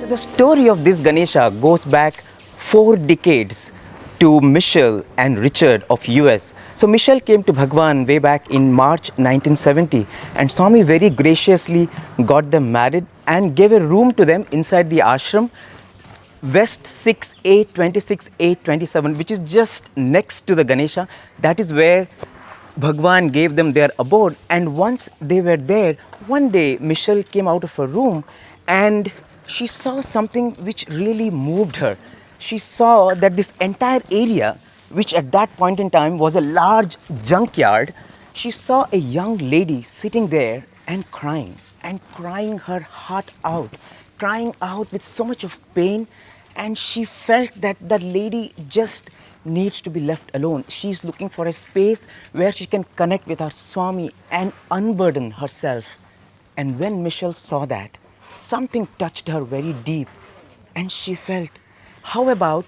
The story of this Ganesha goes back 4 decades to Michelle and Richard of US. So Michelle came to Bhagwan way back in March 1970 and Swami very graciously got them married and gave a room to them inside the ashram, West 6A 26A 27, which is just next to the Ganesha. That is where Bhagwan gave them their abode. And once they were there, one day Michelle came out of her room and she saw something which really moved her. She saw that this entire area, which at that point in time was a large junkyard, she saw a young lady sitting there and crying her heart out, crying out with so much of pain. And she felt that that lady just needs to be left alone. She's looking for a space where she can connect with her Swami and unburden herself. And when Michelle saw that, something touched her very deep and she felt, how about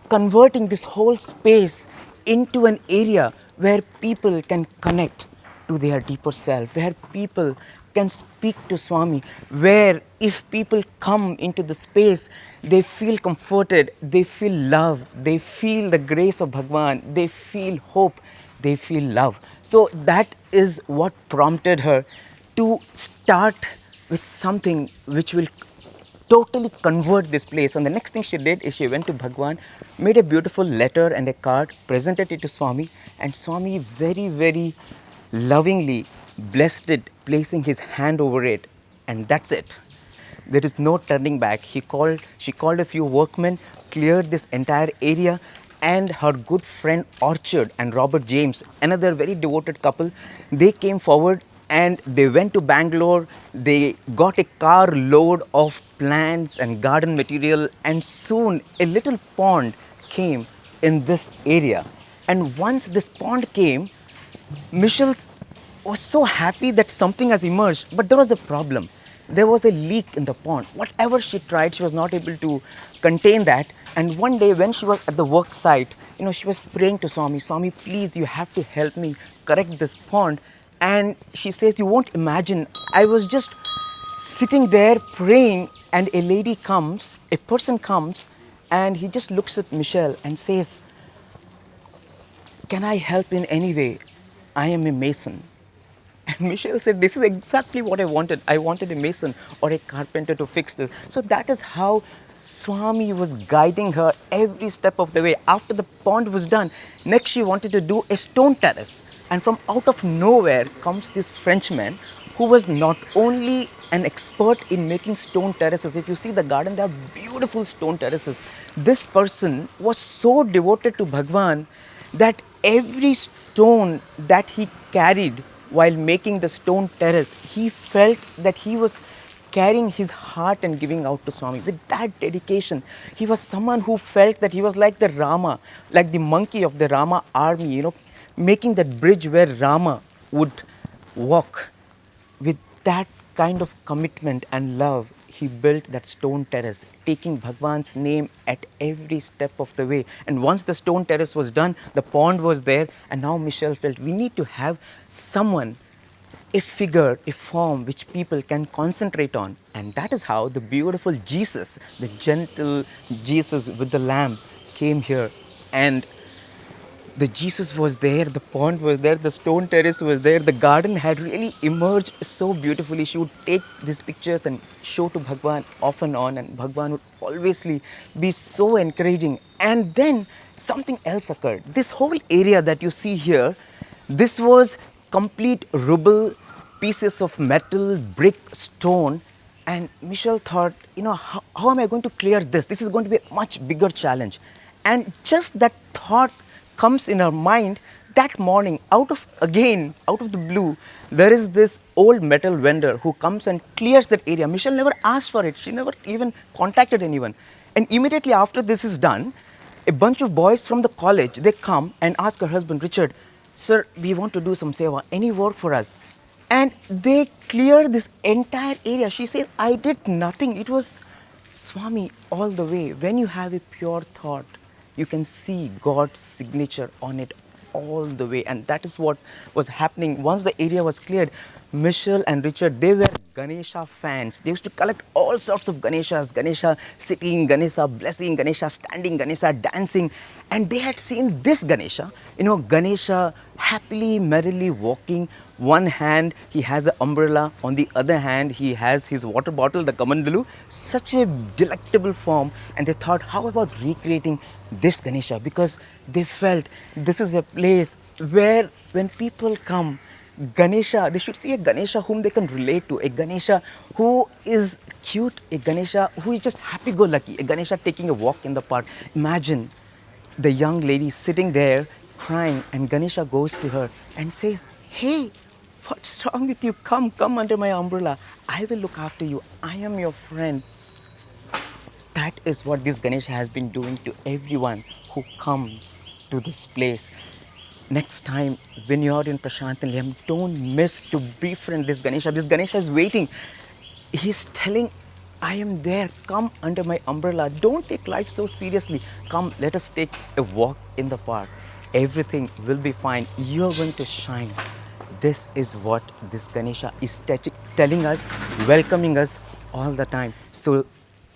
converting this whole space into an area where people can connect to their deeper self, where people can speak to Swami, where if people come into the space, they feel comforted, they feel love, they feel the grace of Bhagwan, they feel hope, they feel love. So that is what prompted her to start with something which will totally convert this place. And the next thing she did is she went to Bhagwan, made a beautiful letter and a card, presented it to Swami, and Swami very, very lovingly blessed it, placing his hand over it, and that's it. There is no turning back. She called a few workmen, cleared this entire area, and her good friend Orchard and Robert James, another very devoted couple, they came forward and they went to Bangalore. They got a car load of plants and garden material, and soon a little pond came in this area. And once this pond came, Michelle was so happy that something has emerged, but there was a problem. There was a leak in the pond. Whatever she tried, she was not able to contain that. And one day when she was at the work site, she was praying to Swami, Swami, please, you have to help me correct this pond. And she says, you won't imagine, I was just sitting there praying and a person comes and he just looks at Michelle and says, can I help in any way? I am a mason. And Michelle said, this is exactly what I wanted. I wanted a mason or a carpenter to fix this. So that is how Swami was guiding her every step of the way. After the pond was done, next she wanted to do a stone terrace. And from out of nowhere comes this Frenchman who was not only an expert in making stone terraces. If you see the garden, there are beautiful stone terraces. This person was so devoted to Bhagwan that every stone that he carried while making the stone terrace, he felt that he was carrying his heart and giving out to Swami. With that dedication, he was someone who felt that he was like the Rama, like the monkey of the Rama army, making that bridge where Rama would walk. With that kind of commitment and love, he built that stone terrace, taking Bhagwan's name at every step of the way. And once the stone terrace was done, the pond was there, and now Michelle felt we need to have someone, a figure, a form which people can concentrate on. And that is how the beautiful Jesus, the gentle Jesus with the lamb, came here. And the Jesus was there, the pond was there, the stone terrace was there, the garden had really emerged so beautifully. She would take these pictures and show to Bhagwan off and on, and Bhagwan would always be so encouraging. And then something else occurred. This whole area that you see here, this was complete rubble, pieces of metal, brick, stone. And Michelle thought, how am I going to clear this? This is going to be a much bigger challenge. And just that thought comes in her mind. That morning, out of the blue, there is this old metal vendor who comes and clears that area. Michelle never asked for it. She never even contacted anyone. And immediately after this is done, a bunch of boys from the college, they come and ask her husband, Richard, sir, we want to do some seva. Any work for us? And they clear this entire area. She says, I did nothing. It was Swami all the way. When you have a pure thought, you can see God's signature on it all the way. And that is what was happening. Once the area was cleared, Michelle and Richard, they were Ganesha fans. They used to collect all sorts of Ganeshas, Ganesha sitting, Ganesha blessing, Ganesha standing, Ganesha dancing. And they had seen this Ganesha, Ganesha happily, merrily walking. One hand he has an umbrella, on the other hand he has his water bottle, the Kamandalu. Such a delectable form. And they thought, how about recreating this Ganesha? Because they felt this is a place where when people come, Ganesha, they should see a Ganesha whom they can relate to, a Ganesha who is cute, a Ganesha who is just happy-go-lucky, a Ganesha taking a walk in the park. Imagine the young lady sitting there crying, and Ganesha goes to her and says, "Hey, what's wrong with you? Come under my umbrella. I will look after you. I am your friend." That is what this Ganesha has been doing to everyone who comes to this place. Next time when you are in Prasanthi Nilayam, don't miss to befriend this Ganesha. This Ganesha is waiting. He's telling, I am there. Come under my umbrella. Don't take life so seriously. Come, let us take a walk in the park. Everything will be fine. You're going to shine. This is what this Ganesha is telling us, welcoming us all the time. So,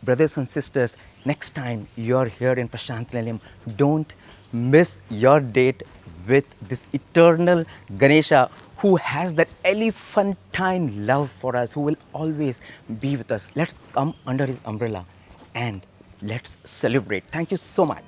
brothers and sisters, next time you're here in Prasanthi Nilayam, don't miss your date with this eternal Ganesha who has that elephantine love for us, who will always be with us. Let's come under his umbrella and let's celebrate. Thank you so much.